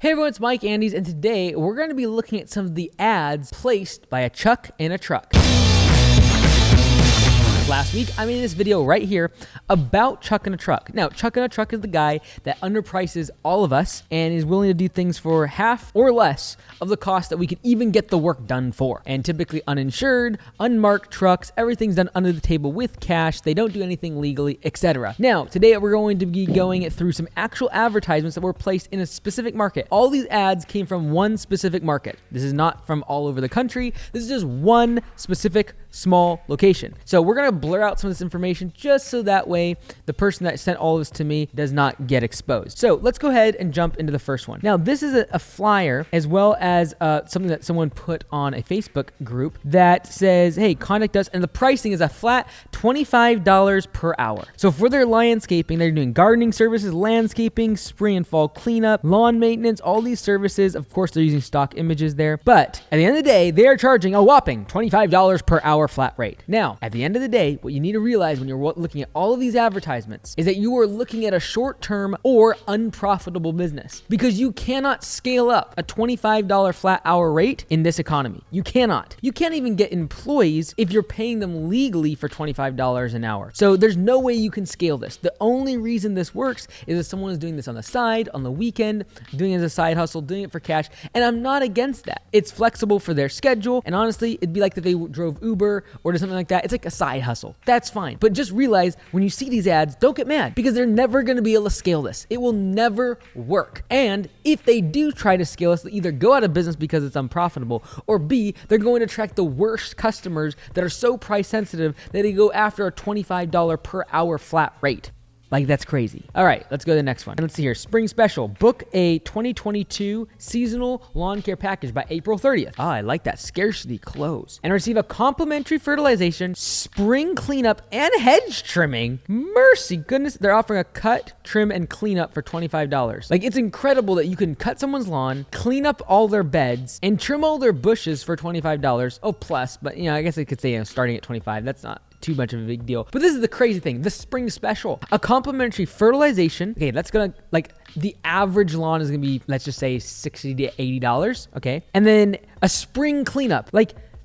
Hey everyone, it's Mike Andes, and today we're going to be looking at some of the ads placed by a Chuck in a Truck. Last week, I made this video right here about Chuck in a Truck. Now, Chuck in a Truck is the guy that underprices all of us and is willing to do things for half or less of the cost that we could even get the work done for. And typically uninsured, unmarked trucks, everything's done under the table with cash. They don't do anything legally, etc. Now, today we're going to be going through some actual advertisements that were placed in a specific market. All these ads came from one specific market. This is not from all over the country. This is just one specific small location. So we're going to blur out some of this information just so that way the person that sent all of this to me does not get exposed. So let's go ahead and jump into the first one. Now, this is a flyer as well as something that someone put on a Facebook group that says, hey, contact us, and the pricing is a flat $25 per hour. So for their landscaping, they're doing gardening services, landscaping, spring and fall cleanup, lawn maintenance, all these services. Of course, they're using stock images there, but at the end of the day, they are charging a whopping $25 per hour flat rate. Now, at the end of the day, what you need to realize when you're looking at all of these advertisements is that you are looking at a short-term or unprofitable business, because you cannot scale up a $25 flat hour rate in this economy. You cannot. You can't even get employees if you're paying them legally for $25 an hour. So there's no way you can scale this. The only reason this works is if someone is doing this on the side, on the weekend, doing it as a side hustle, doing it for cash, and I'm not against that. It's flexible for their schedule, and honestly, it'd be like if they drove Uber or did something like that. It's like a side hustle. That's fine. But just realize when you see these ads, don't get mad, because they're never going to be able to scale this. It will never work. And if they do try to scale this, they'll either go out of business because it's unprofitable, or B, they're going to attract the worst customers that are so price sensitive that they go after a $25 per hour flat rate. Like, that's crazy. All right, let's go to the next one. Let's see here. Spring special. Book a 2022 seasonal lawn care package by April 30th. Oh, I like that. Scarcity close. And receive a complimentary fertilization, spring cleanup, and hedge trimming. Mercy goodness. They're offering a cut, trim, and cleanup for $25. Like, it's incredible that you can cut someone's lawn, clean up all their beds, and trim all their bushes for $25. Oh, plus, but, I guess I could say, starting at $25. That's not too much of a big deal. But this is the crazy thing. The spring special. A complimentary fertilization. Okay, that's gonna, the average lawn is gonna be, let's just say $60 to $80. Okay. And then a spring cleanup.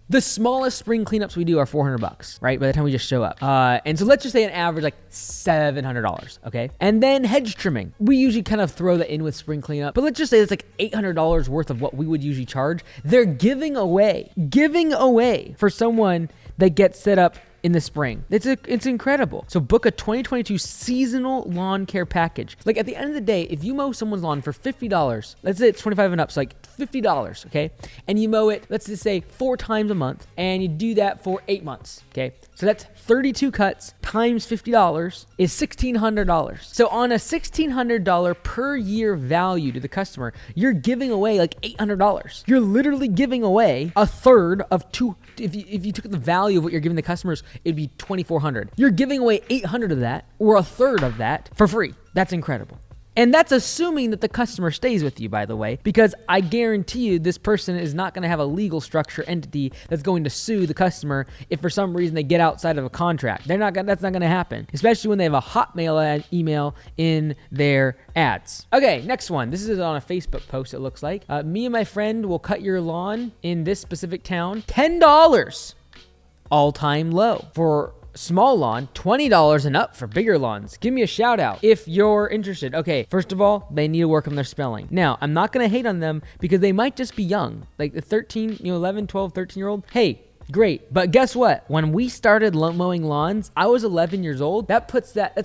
The smallest spring cleanups we do are $400, right? By the time we just show up. And so let's just say an average, $700, okay? And then hedge trimming. We usually kind of throw that in with spring cleanup, but let's just say it's $800 worth of what we would usually charge. They're giving away for someone that gets set up in the spring. It's incredible. So book a 2022 seasonal lawn care package. At the end of the day, if you mow someone's lawn for $50, let's say it's 25 and up, so $50, okay? And you mow it, let's just say 4 times a month, and you do that for 8 months, okay? So that's 32 cuts times $50 is $1,600. So on a $1,600 per year value to the customer, you're giving away $800. You're literally giving away a third of two. If you took the value of what you're giving the customers, it'd be $2,400. You're giving away $800 of that, or a third of that, for free. That's incredible. And that's assuming that the customer stays with you, by the way, because I guarantee you this person is not going to have a legal structure entity that's going to sue the customer if for some reason they get outside of a contract. That's not going to happen, especially when they have a Hotmail email in their ads. Okay, next one. This is on a Facebook post, it looks like. Me and my friend will cut your lawn in this specific town. $10. All-time low. For small lawn, $20 and up for bigger lawns. Give me a shout out if you're interested. Okay, first of all, they need to work on their spelling. Now, I'm not going to hate on them because they might just be young. The 11, 12, 13-year-old. Hey, great. But guess what? When we started mowing lawns, I was 11 years old. That's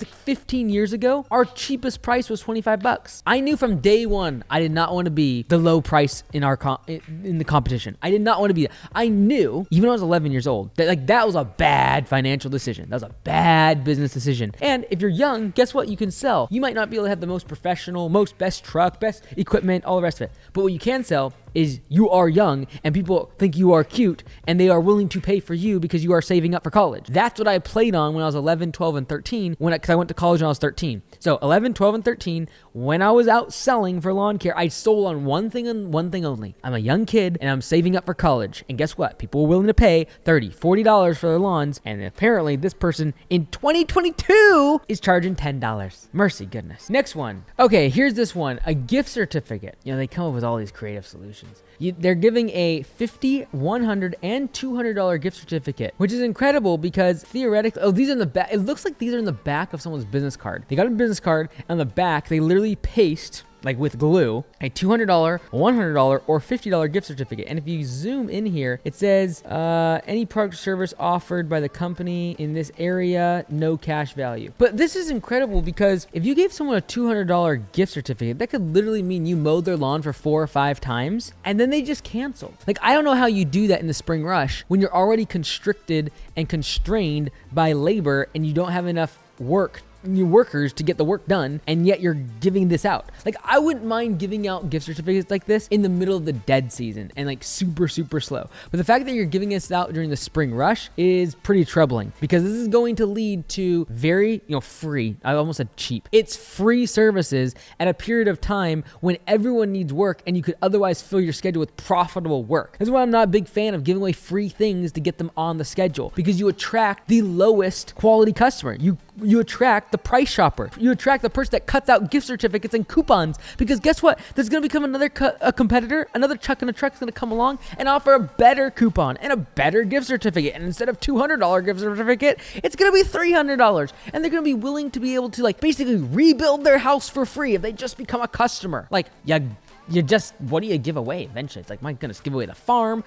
15 years ago. Our cheapest price was $25. I knew from day one I did not want to be the low price in the competition. I did not want to be that. I knew, even when I was 11 years old, that that was a bad financial decision. That was a bad business decision. And if you're young, guess what? You can sell. You might not be able to have the most professional, best truck, best equipment, all the rest of it. But what you can sell is you are young and people think you are cute and they are willing to pay for you because you are saving up for college. That's what I played on when I was 11, 12, and 13 because I went to college when I was 13. So 11, 12, and 13, when I was out selling for lawn care, I sold on one thing and one thing only. I'm a young kid and I'm saving up for college. And guess what? People were willing to pay $30, $40 for their lawns. And apparently this person in 2022 is charging $10. Mercy goodness. Next one. Okay, here's this one. A gift certificate. They come up with all these creative solutions. They're giving a $50, $100, and $200 gift certificate, which is incredible because theoretically, these are in the back. It looks like these are in the back of someone's business card. They got a business card, and on the back, they literally paste, like with glue, a $200, $100, or $50 gift certificate. And if you zoom in here, it says, any product or service offered by the company in this area, no cash value. But this is incredible because if you gave someone a $200 gift certificate, that could literally mean you mowed their lawn for 4 or 5 times, and then they just canceled. Like, I don't know how you do that in the spring rush when you're already constricted and constrained by labor and you don't have enough workers to get the work done, and yet you're giving this out. Like, I wouldn't mind giving out gift certificates like this in the middle of the dead season and like super slow. But the fact that you're giving this out during the spring rush is pretty troubling because this is going to lead to very, free, I almost said cheap. It's free services at a period of time when everyone needs work and you could otherwise fill your schedule with profitable work. That's why I'm not a big fan of giving away free things to get them on the schedule, because you attract the lowest quality customer. You attract the price shopper. You attract the person that cuts out gift certificates and coupons, because guess what? There's going to become another competitor, another Chuck in a Truck is going to come along and offer a better coupon and a better gift certificate. And instead of $200 gift certificate, it's going to be $300. And they're going to be willing to be able to basically rebuild their house for free if they just become a customer. What do you give away eventually? It's like, my goodness, give away the farm,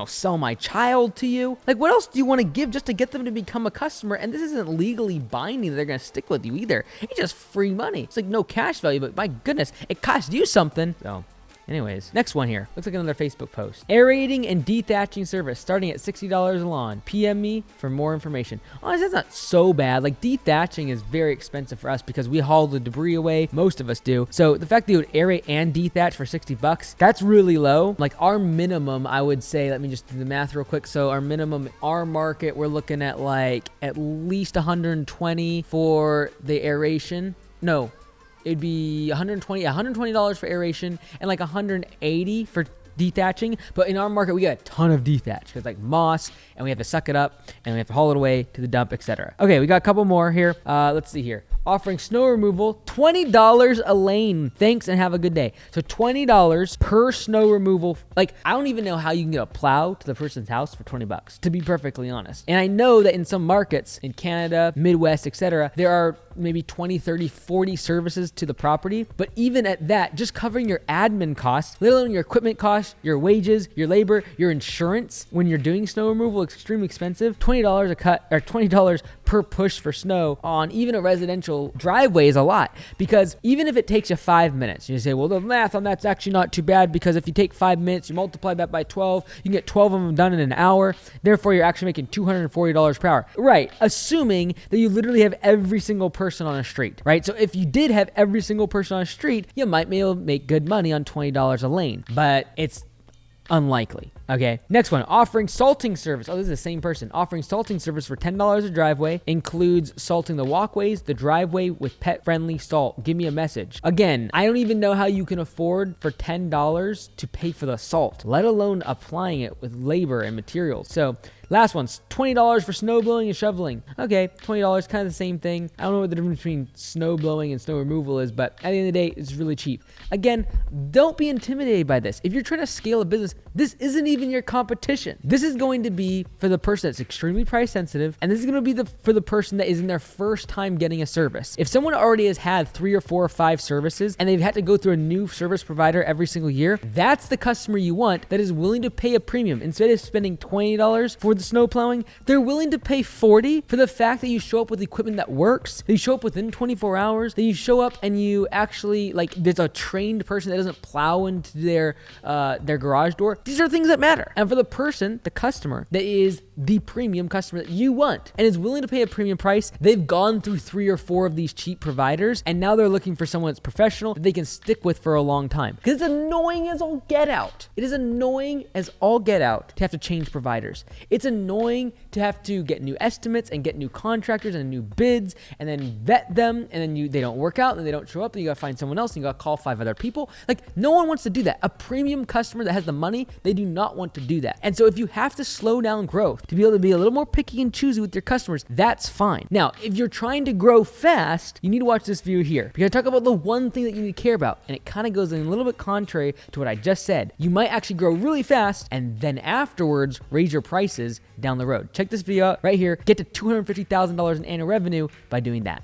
sell my child to you. Like, what else do you want to give just to get them to become a customer? And this isn't legally binding that they're going to stick with you either. It's just free money. It's like no cash value, but my goodness, it costs you something. So anyways, next one here. Looks like another Facebook post. Aerating and dethatching service starting at $60 a lawn. PM me for more information. Honestly, that's not so bad. Like, dethatching is very expensive for us because we haul the debris away. Most of us do. So the fact that you would aerate and dethatch for $60, that's really low. Like, our minimum, I would say, let me just do the math real quick. So our minimum, our market, we're looking at at least $120 for the aeration. No. It'd be $120 for aeration and like $180 for dethatching. But in our market, we get a ton of dethatch because like moss, and we have to suck it up and we have to haul it away to the dump, etc. Okay, we got a couple more here. Let's see here. Offering snow removal, $20 a lane. Thanks and have a good day. So $20 per snow removal. Like, I don't even know how you can get a plow to the person's house for $20, to be perfectly honest. And I know that in some markets in Canada, Midwest, etc., there are maybe 20, 30, 40 services to the property. But even at that, just covering your admin costs, let alone your equipment costs, your wages, your labor, your insurance when you're doing snow removal, extremely expensive. $20 a cut, or $20 per push for snow on even a residential driveway is a lot, because even if it takes you 5 minutes, you say, well, the math on that's actually not too bad, because if you take 5 minutes, you multiply that by 12, you can get 12 of them done in an hour. Therefore, you're actually making $240 per hour. Right. Assuming that you literally have every single person on a street, right? So if you did have every single person on a street, you might be able to make good money on $20 a lane, but it's unlikely. Okay, next one, offering salting service. Oh, this is the same person. Offering salting service for $10 a driveway, includes salting the walkways, the driveway with pet-friendly salt. Give me a message. Again, I don't even know how you can afford for $10 to pay for the salt, let alone applying it with labor and materials. So last one's $20 for snow blowing and shoveling. Okay, $20, kind of the same thing. I don't know what the difference between snow blowing and snow removal is, but at the end of the day, it's really cheap. Again, don't be intimidated by this. If you're trying to scale a business, this isn't even your competition. This is going to be for the person that's extremely price sensitive, and this is going to be for the person that is in their first time getting a service. If someone already has had 3 or 4 or 5 services and they've had to go through a new service provider every single year, that's the customer you want that is willing to pay a premium. Instead of spending $20 for with the snow plowing, they're willing to pay $40 for the fact that you show up with equipment that works, that you show up within 24 hours, that you show up and you actually, like, there's a trained person that doesn't plow into their garage door. These are things that matter. And for the person, the customer, that is the premium customer that you want and is willing to pay a premium price, they've gone through 3 or 4 of these cheap providers, and now they're looking for someone that's professional that they can stick with for a long time. Because it's annoying as all get out. It is annoying as all get out to have to change providers. It's annoying to have to get new estimates and get new contractors and new bids and then vet them, and then they don't work out and they don't show up, and you gotta find someone else and you gotta call 5 other people. Like, no one wants to do that. A premium customer that has the money, they do not want to do that. And so if you have to slow down growth to be able to be a little more picky and choosy with your customers, that's fine. Now, if you're trying to grow fast, you need to watch this video here, because I talk about the one thing that you need to care about, and it kind of goes in a little bit contrary to what I just said. You might actually grow really fast and then afterwards raise your prices down the road. Check this video out right here. Get to $250,000 in annual revenue by doing that.